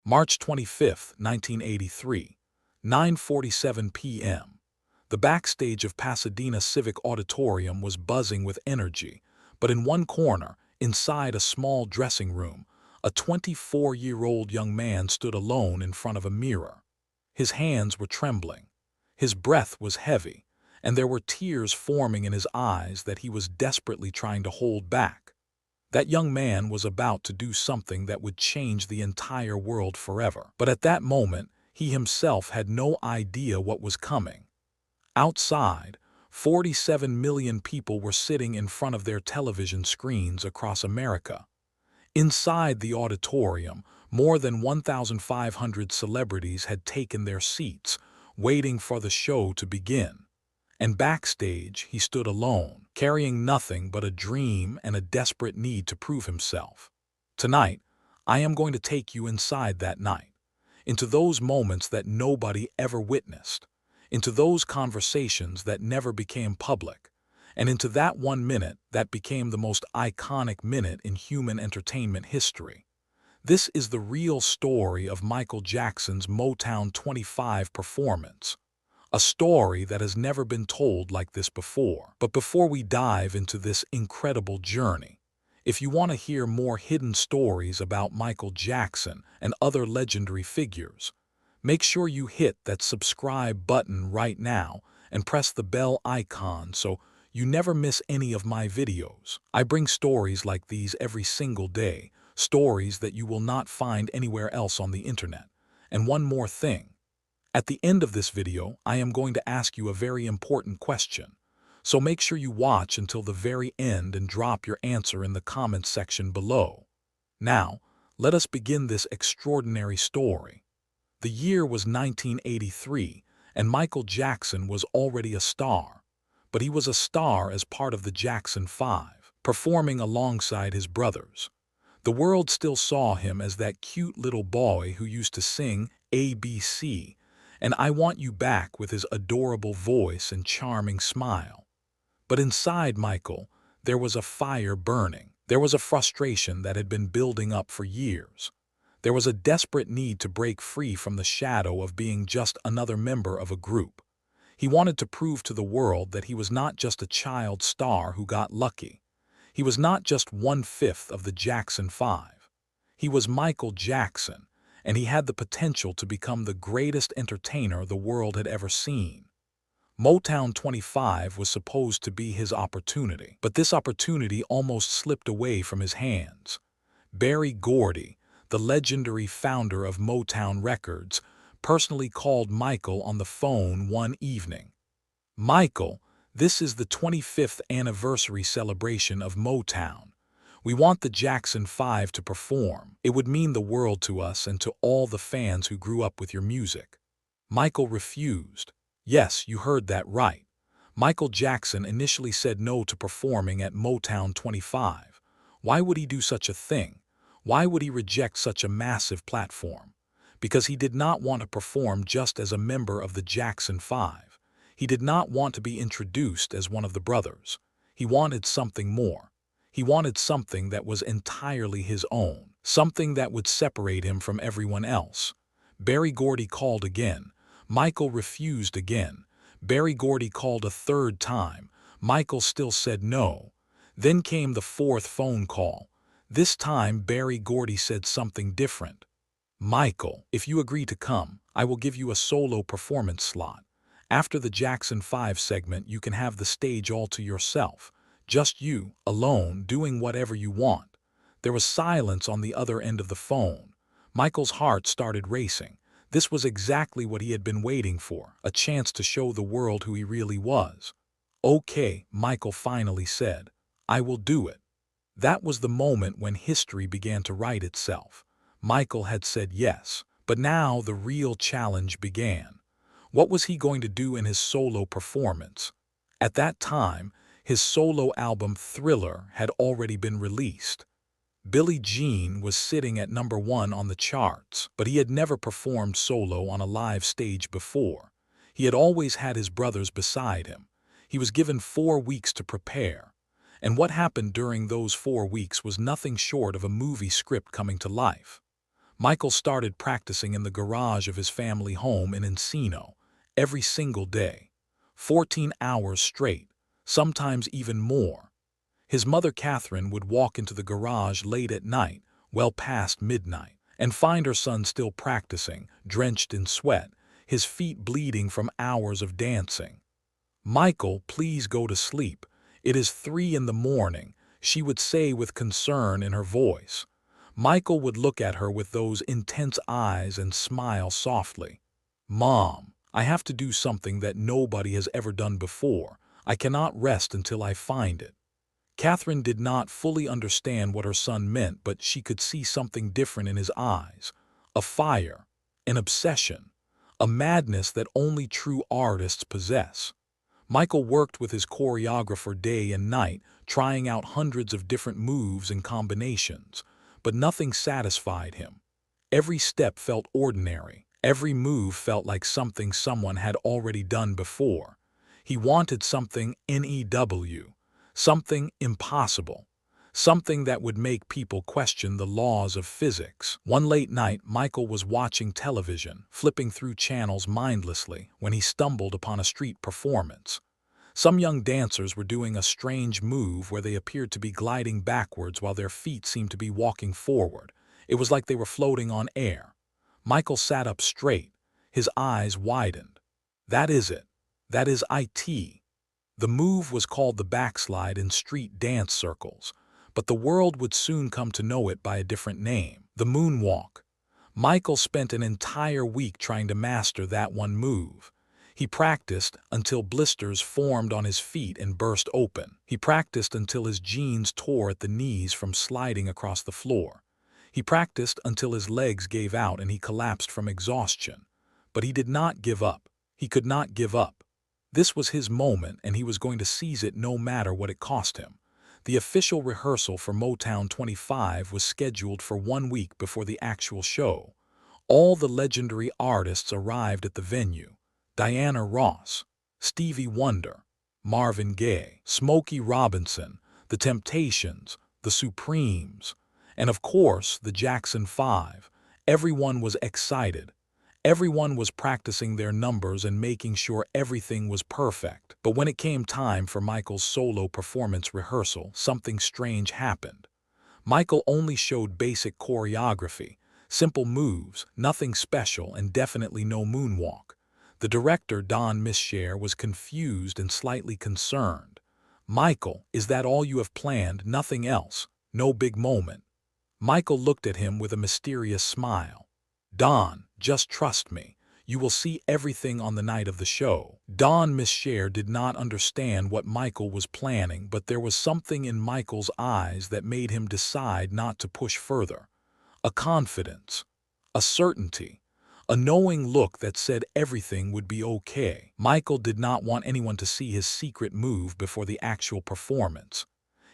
March 25, 1983, 9:47 p.m. The backstage of Pasadena Civic Auditorium was buzzing with energy, but in one corner, inside a small dressing room, a 24-year-old young man stood alone in front of a mirror. His hands were trembling, his breath was heavy, and there were tears forming in his eyes that he was desperately trying to hold back. That young man was about to do something that would change the entire world forever. But at that moment, he himself had no idea what was coming. Outside, 47 million people were sitting in front of their television screens across America. Inside the auditorium, more than 1,500 celebrities had taken their seats, waiting for the show to begin. And backstage, he stood alone, carrying nothing but a dream and a desperate need to prove himself. Tonight, I am going to take you inside that night, into those moments that nobody ever witnessed, into those conversations that never became public, and into that 1 minute that became the most iconic minute in human entertainment history. This is the real story of Michael Jackson's Motown 25 performance. A story that has never been told like this before. But before we dive into this incredible journey, if you want to hear more hidden stories about Michael Jackson and other legendary figures, make sure you hit that subscribe button right now and press the bell icon so you never miss any of my videos. I bring stories like these every single day, stories that you will not find anywhere else on the internet. And one more thing. At the end of this video, I am going to ask you a very important question. So make sure you watch until the very end and drop your answer in the comments section below. Now, let us begin this extraordinary story. The year was 1983, and Michael Jackson was already a star. But he was a star as part of the Jackson 5, performing alongside his brothers. The world still saw him as that cute little boy who used to sing ABC, and I Want You Back with his adorable voice and charming smile. But inside Michael, there was a fire burning. There was a frustration that had been building up for years. There was a desperate need to break free from the shadow of being just another member of a group. He wanted to prove to the world that he was not just a child star who got lucky. He was not just 1/5 of the Jackson 5. He was Michael Jackson, and he had the potential to become the greatest entertainer the world had ever seen. Motown 25 was supposed to be his opportunity, but this opportunity almost slipped away from his hands. Berry Gordy, the legendary founder of Motown Records, personally called Michael on the phone one evening. "Michael, this is the 25th anniversary celebration of Motown. We want the Jackson 5 to perform. It would mean the world to us and to all the fans who grew up with your music." Michael refused. Yes, you heard that right. Michael Jackson initially said no to performing at Motown 25. Why would he do such a thing? Why would he reject such a massive platform? Because he did not want to perform just as a member of the Jackson 5. He did not want to be introduced as one of the brothers. He wanted something more. He wanted something that was entirely his own, something that would separate him from everyone else. Berry Gordy called again. Michael refused again. Berry Gordy called a third time. Michael still said no. Then came the fourth phone call. This time Berry Gordy said something different. "Michael, if you agree to come, I will give you a solo performance slot. After the Jackson 5 segment, you can have the stage all to yourself. Just you, alone, doing whatever you want." There was silence on the other end of the phone. Michael's heart started racing. This was exactly what he had been waiting for, a chance to show the world who he really was. "Okay," Michael finally said. "I will do it." That was the moment when history began to write itself. Michael had said yes, but now the real challenge began. What was he going to do in his solo performance? At that time, his solo album Thriller had already been released. Billie Jean was sitting at #1 on the charts, but he had never performed solo on a live stage before. He had always had his brothers beside him. He was given 4 weeks to prepare. And what happened during those 4 weeks was nothing short of a movie script coming to life. Michael started practicing in the garage of his family home in Encino, every single day. 14 hours straight, sometimes even more. His mother Catherine would walk into the garage late at night, well past midnight, and find her son still practicing, drenched in sweat, his feet bleeding from hours of dancing. "Michael, please go to sleep. It is 3 in the morning," she would say with concern in her voice. Michael would look at her with those intense eyes and smile softly. "Mom, I have to do something that nobody has ever done before. I cannot rest until I find it." Catherine did not fully understand what her son meant, but she could see something different in his eyes. A fire, an obsession, a madness that only true artists possess. Michael worked with his choreographer day and night, trying out hundreds of different moves and combinations, but nothing satisfied him. Every step felt ordinary. Every move felt like something someone had already done before. He wanted something new, something impossible, something that would make people question the laws of physics. One late night, Michael was watching television, flipping through channels mindlessly, when he stumbled upon a street performance. Some young dancers were doing a strange move where they appeared to be gliding backwards while their feet seemed to be walking forward. It was like they were floating on air. Michael sat up straight, his eyes widened. "That is it. That is it." The move was called the backslide in street dance circles, but the world would soon come to know it by a different name, the moonwalk. Michael spent an entire week trying to master that one move. He practiced until blisters formed on his feet and burst open. He practiced until his jeans tore at the knees from sliding across the floor. He practiced until his legs gave out and he collapsed from exhaustion. But he did not give up. He could not give up. This was his moment, and he was going to seize it no matter what it cost him. The official rehearsal for Motown 25 was scheduled for 1 week before the actual show. All the legendary artists arrived at the venue. Diana Ross, Stevie Wonder, Marvin Gaye, Smokey Robinson, The Temptations, The Supremes, and of course the Jackson 5. Everyone was excited. Everyone was practicing their numbers and making sure everything was perfect. But when it came time for Michael's solo performance rehearsal, something strange happened. Michael only showed basic choreography, simple moves, nothing special, and definitely no moonwalk. The director, Don Mischer, was confused and slightly concerned. "Michael, is that all you have planned, nothing else? No big moment?" Michael looked at him with a mysterious smile. "Don, just trust me. You will see everything on the night of the show." Don Mischer did not understand what Michael was planning, but there was something in Michael's eyes that made him decide not to push further. A confidence, a certainty, a knowing look that said everything would be okay. Michael did not want anyone to see his secret move before the actual performance.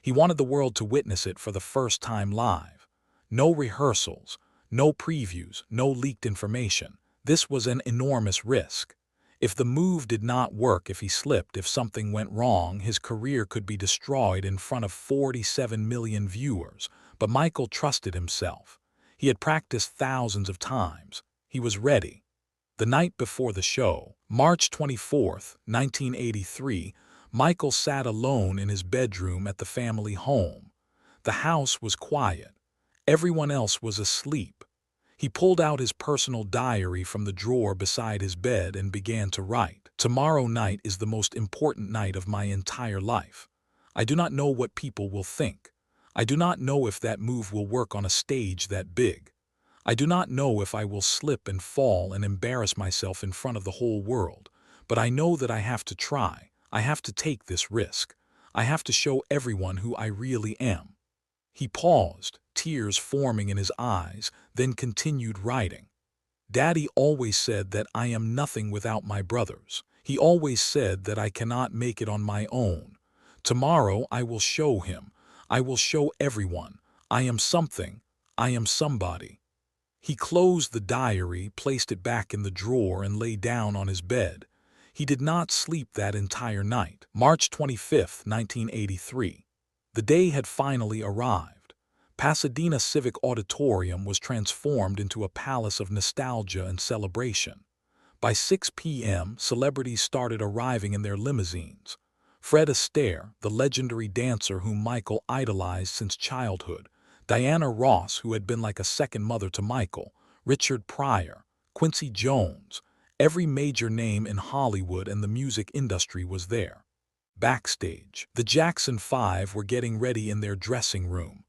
He wanted the world to witness it for the first time live. No rehearsals, no previews, no leaked information. This was an enormous risk. If the move did not work, if he slipped, if something went wrong, his career could be destroyed in front of 47 million viewers. But Michael trusted himself. He had practiced thousands of times. He was ready. The night before the show, March 24th, 1983, Michael sat alone in his bedroom at the family home. The house was quiet. Everyone else was asleep. He pulled out his personal diary from the drawer beside his bed and began to write. "Tomorrow night is the most important night of my entire life. I do not know what people will think. I do not know if that move will work on a stage that big. I do not know if I will slip and fall and embarrass myself in front of the whole world. But I know that I have to try. I have to take this risk. I have to show everyone who I really am." He paused, tears forming in his eyes, then continued writing. "Daddy always said that I am nothing without my brothers. He always said that I cannot make it on my own. Tomorrow I will show him. I will show everyone. I am something. I am somebody." He closed the diary, placed it back in the drawer, and lay down on his bed. He did not sleep that entire night. March 25th, 1983. The day had finally arrived. Pasadena Civic Auditorium was transformed into a palace of nostalgia and celebration. By 6 p.m., celebrities started arriving in their limousines. Fred Astaire, the legendary dancer whom Michael idolized since childhood, Diana Ross, who had been like a second mother to Michael, Richard Pryor, Quincy Jones, every major name in Hollywood and the music industry was there. Backstage, the Jackson Five were getting ready in their dressing room.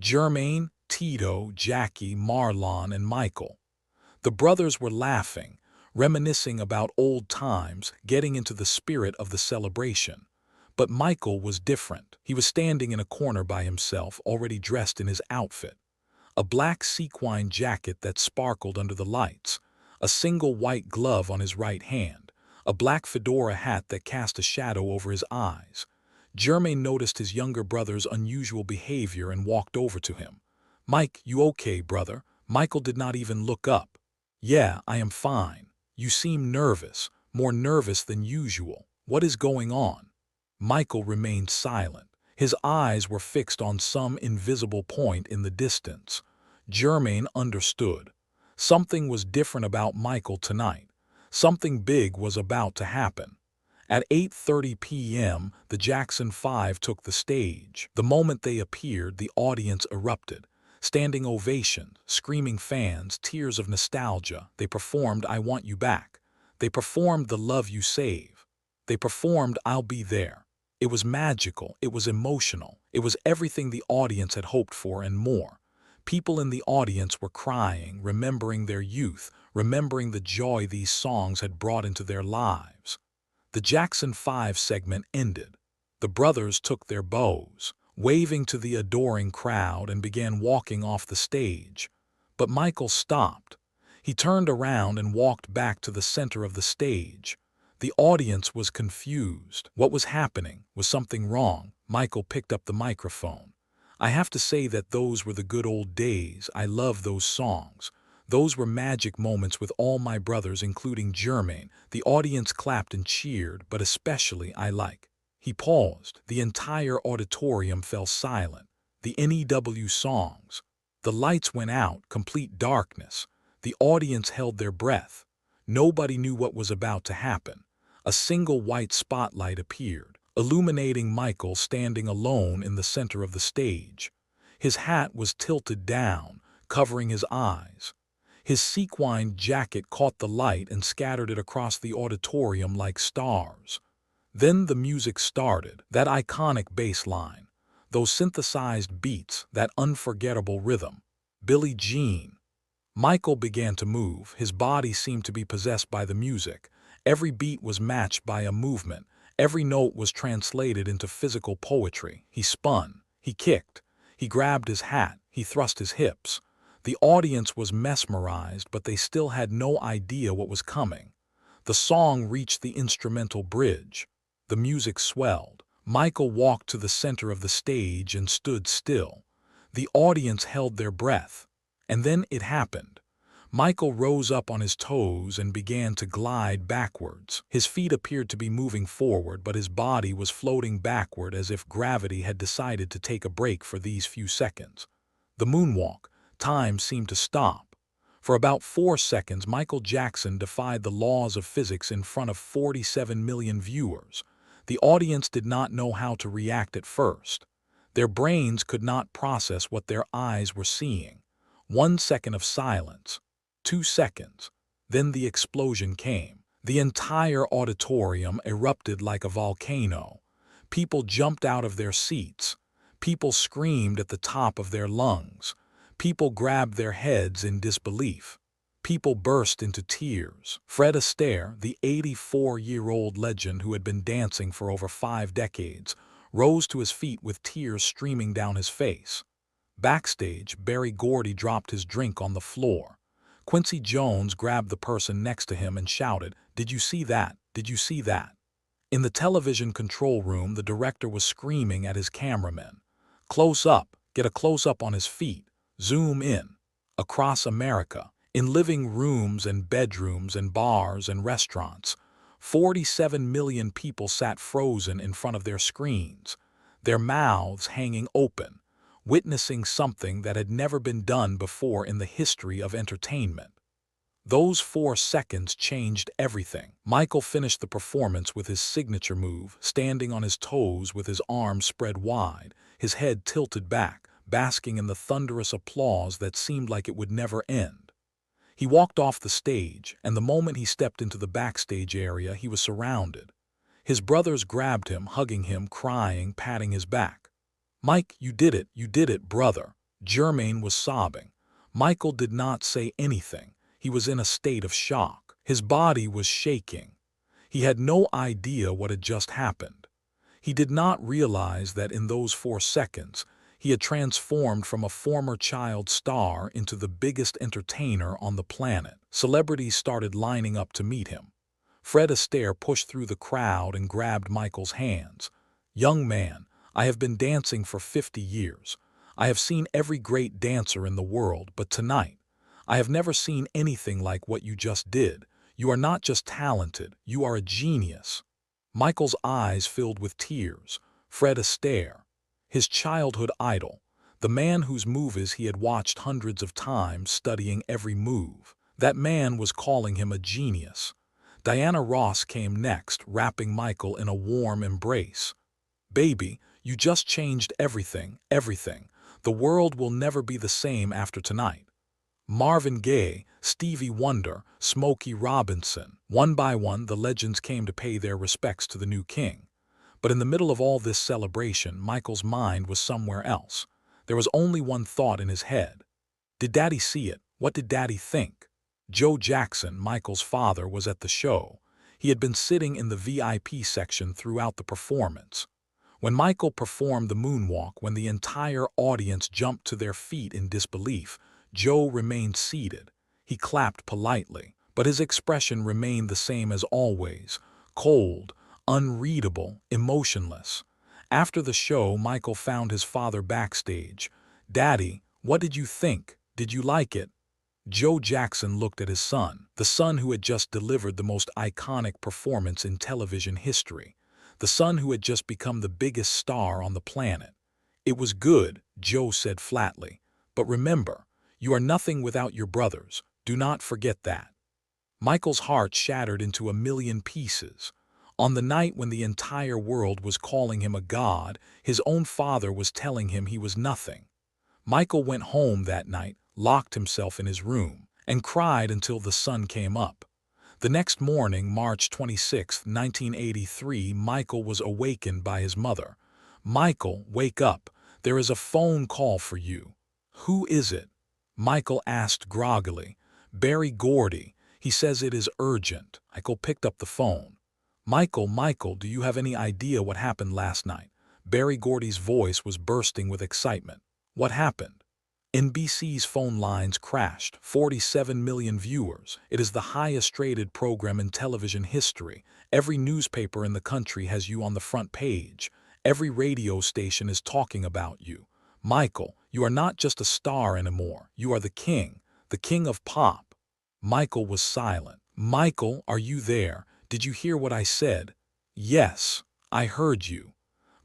Jermaine, Tito, Jackie, Marlon, and Michael. The brothers were laughing, reminiscing about old times, getting into the spirit of the celebration. But Michael was different. He was standing in a corner by himself, already dressed in his outfit. A black sequin jacket that sparkled under the lights, a single white glove on his right hand, a black fedora hat that cast a shadow over his eyes. Jermaine noticed his younger brother's unusual behavior and walked over to him. "Mike, you okay, brother?" Michael did not even look up. "Yeah, I am fine. You seem nervous, more nervous than usual. What is going on?" Michael remained silent. His eyes were fixed on some invisible point in the distance. Jermaine understood. Something was different about Michael tonight. Something big was about to happen. At 8:30 p.m., the Jackson Five took the stage. The moment they appeared, the audience erupted. Standing ovation, screaming fans, tears of nostalgia. They performed "I Want You Back." They performed "The Love You Save." They performed "I'll Be There." It was magical, it was emotional, it was everything the audience had hoped for and more. People in the audience were crying, remembering their youth, remembering the joy these songs had brought into their lives. The Jackson Five segment ended. The brothers took their bows, waving to the adoring crowd, and began walking off the stage. But Michael stopped. He turned around and walked back to the center of the stage. The audience was confused. What was happening? Was something wrong? Michael picked up the microphone. "I have to say that those were the good old days. I love those songs. Those were magic moments with all my brothers, including Jermaine." The audience clapped and cheered, but especially I like. He paused. The entire auditorium fell silent. The NEW songs. The lights went out, complete darkness. The audience held their breath. Nobody knew what was about to happen. A single white spotlight appeared, illuminating Michael standing alone in the center of the stage. His hat was tilted down, covering his eyes. His sequined jacket caught the light and scattered it across the auditorium like stars. Then the music started, that iconic bass line, those synthesized beats, that unforgettable rhythm. Billie Jean. Michael began to move. His body seemed to be possessed by the music. Every beat was matched by a movement. Every note was translated into physical poetry. He spun. He kicked. He grabbed his hat. He thrust his hips. The audience was mesmerized, but they still had no idea what was coming. The song reached the instrumental bridge. The music swelled. Michael walked to the center of the stage and stood still. The audience held their breath. And then it happened. Michael rose up on his toes and began to glide backwards. His feet appeared to be moving forward, but his body was floating backward as if gravity had decided to take a break for these few seconds. The moonwalk. Time seemed to stop. For about 4 seconds, Michael Jackson defied the laws of physics in front of 47 million viewers. The audience did not know how to react at first. Their brains could not process what their eyes were seeing. 1 second of silence. 2 seconds. Then the explosion came. The entire auditorium erupted like a volcano. People jumped out of their seats. People screamed at the top of their lungs. People grabbed their heads in disbelief. People burst into tears. Fred Astaire, the 84-year-old legend who had been dancing for over 5 decades, rose to his feet with tears streaming down his face. Backstage, Berry Gordy dropped his drink on the floor. Quincy Jones grabbed the person next to him and shouted, "Did you see that? Did you see that?" In the television control room, the director was screaming at his cameramen. "Close up, get a close-up on his feet. Zoom in." Across America, in living rooms and bedrooms and bars and restaurants, 47 million people sat frozen in front of their screens, their mouths hanging open, witnessing something that had never been done before in the history of entertainment. Those 4 seconds changed everything. Michael finished the performance with his signature move, standing on his toes with his arms spread wide, his head tilted back, basking in the thunderous applause that seemed like it would never end. He walked off the stage, and the moment he stepped into the backstage area, he was surrounded. His brothers grabbed him, hugging him, crying, patting his back. "Mike, you did it, brother." Jermaine was sobbing. Michael did not say anything. He was in a state of shock. His body was shaking. He had no idea what had just happened. He did not realize that in those 4 seconds, he had transformed from a former child star into the biggest entertainer on the planet. Celebrities started lining up to meet him. Fred Astaire pushed through the crowd and grabbed Michael's hands. "Young man, I have been dancing for 50 years. I have seen every great dancer in the world, but tonight, I have never seen anything like what you just did. You are not just talented, you are a genius." Michael's eyes filled with tears. Fred Astaire, his childhood idol, the man whose movies he had watched hundreds of times, studying every move. That man was calling him a genius. Diana Ross came next, wrapping Michael in a warm embrace. "Baby, you just changed everything, everything. The world will never be the same after tonight." Marvin Gaye, Stevie Wonder, Smokey Robinson. One by one, the legends came to pay their respects to the new king. But in the middle of all this celebration, Michael's mind was somewhere else. There was only one thought in his head. Did Daddy see it? What did Daddy think? Joe Jackson, Michael's father, was at the show. He had been sitting in the VIP section throughout the performance. When Michael performed the moonwalk, when the entire audience jumped to their feet in disbelief, Joe remained seated. He clapped politely, but his expression remained the same as always, cold, unreadable, emotionless. After the show, Michael found his father backstage. "Daddy, what did you think? Did you like it?" Joe Jackson looked at his son, the son who had just delivered the most iconic performance in television history, the son who had just become the biggest star on the planet. "It was good," Joe said flatly. "But remember, you are nothing without your brothers. Do not forget that." Michael's heart shattered into a million pieces. On the night when the entire world was calling him a god, his own father was telling him he was nothing. Michael went home that night, locked himself in his room, and cried until the sun came up. The next morning, March 26, 1983, Michael was awakened by his mother. "Michael, wake up. There is a phone call for you." "Who is it?" Michael asked groggily. "Barry Gordy. He says it is urgent." Michael picked up the phone. Michael, do you have any idea what happened last night?" Barry Gordy's voice was bursting with excitement. "What happened?" "NBC's phone lines crashed. 47 million viewers. It is the highest-rated program in television history. Every newspaper in the country has you on the front page. Every radio station is talking about you. Michael, you are not just a star anymore. You are the king of pop." Michael was silent. "Michael, are you there? Did you hear what I said?" "Yes, I heard you."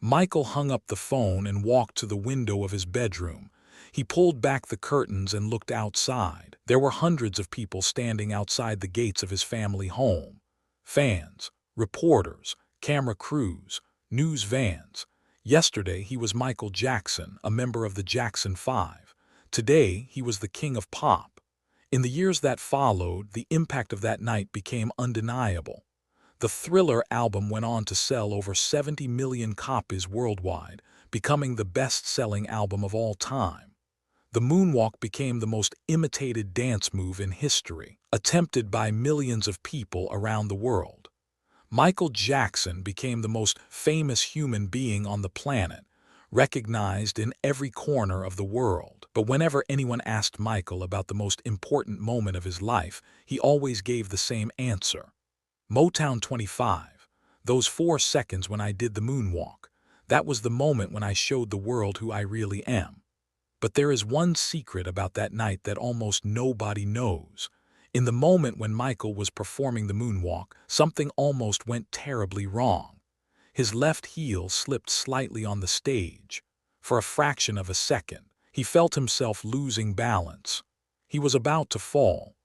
Michael hung up the phone and walked to the window of his bedroom. He pulled back the curtains and looked outside. There were hundreds of people standing outside the gates of his family home. Fans, reporters, camera crews, news vans. Yesterday he was Michael Jackson, a member of the Jackson 5. Today he was the king of pop. In the years that followed, the impact of that night became undeniable. The Thriller album went on to sell over 70 million copies worldwide, becoming the best-selling album of all time. The moonwalk became the most imitated dance move in history, attempted by millions of people around the world. Michael Jackson became the most famous human being on the planet, recognized in every corner of the world. But whenever anyone asked Michael about the most important moment of his life, he always gave the same answer. Motown 25. Those 4 seconds when I did the moonwalk. That was the moment when I showed the world who I really am. But there is one secret about that night that almost nobody knows. In the moment when Michael was performing the moonwalk, something almost went terribly wrong. His left heel slipped slightly on the stage. For a fraction of a second, he felt himself losing balance. He was about to fall.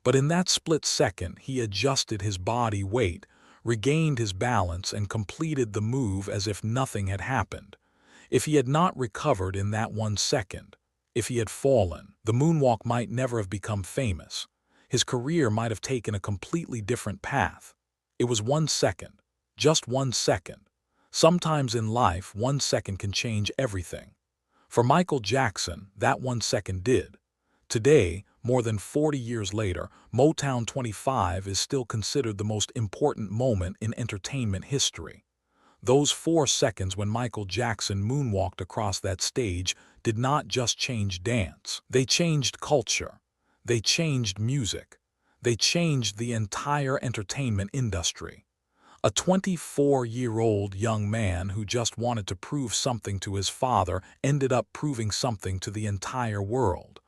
But in that split second, he adjusted his body weight, regained his balance, and completed the move as if nothing had happened. If he had not recovered in that 1 second, if he had fallen, the moonwalk might never have become famous. His career might have taken a completely different path. It was 1 second, just 1 second. Sometimes in life, 1 second can change everything. For Michael Jackson, that 1 second did. Today, more than 40 years later, Motown 25 is still considered the most important moment in entertainment history. Those 4 seconds when Michael Jackson moonwalked across that stage did not just change dance. They changed culture. They changed music. They changed the entire entertainment industry. A 24-year-old young man who just wanted to prove something to his father ended up proving something to the entire world.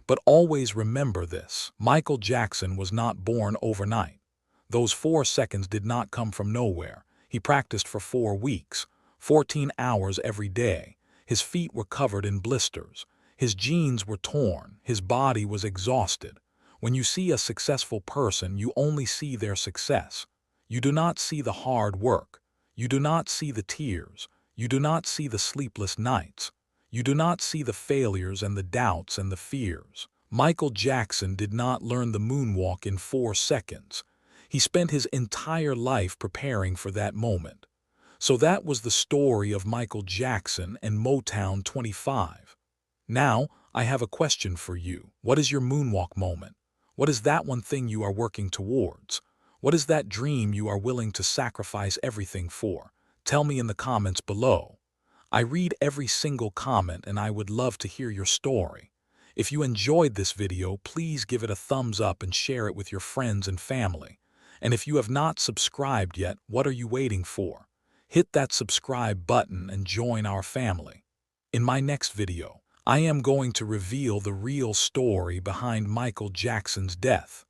But always remember this: Michael Jackson was not born overnight. Those 4 seconds did not come from nowhere. He practiced for 4 weeks, 14 hours every day. His feet were covered in blisters. His jeans were torn. His body was exhausted. When you see a successful person, you only see their success. You do not see the hard work. You do not see the tears. You do not see the sleepless nights. You do not see the failures and the doubts and the fears. Michael Jackson did not learn the moonwalk in 4 seconds. He spent his entire life preparing for that moment. So that was the story of Michael Jackson and Motown 25. Now, I have a question for you. What is your moonwalk moment? What is that one thing you are working towards? What is that dream you are willing to sacrifice everything for? Tell me in the comments below. I read every single comment and I would love to hear your story. If you enjoyed this video, please give it a thumbs up and share it with your friends and family. And if you have not subscribed yet, what are you waiting for? Hit that subscribe button and join our family. In my next video, I am going to reveal the real story behind Michael Jackson's death.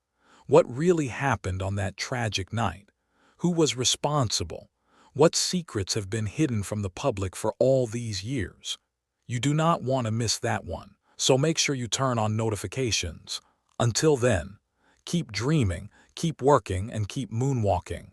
What really happened on that tragic night? Who was responsible? What secrets have been hidden from the public for all these years? You do not want to miss that one, so make sure you turn on notifications. Until then, keep dreaming, keep working, and keep moonwalking.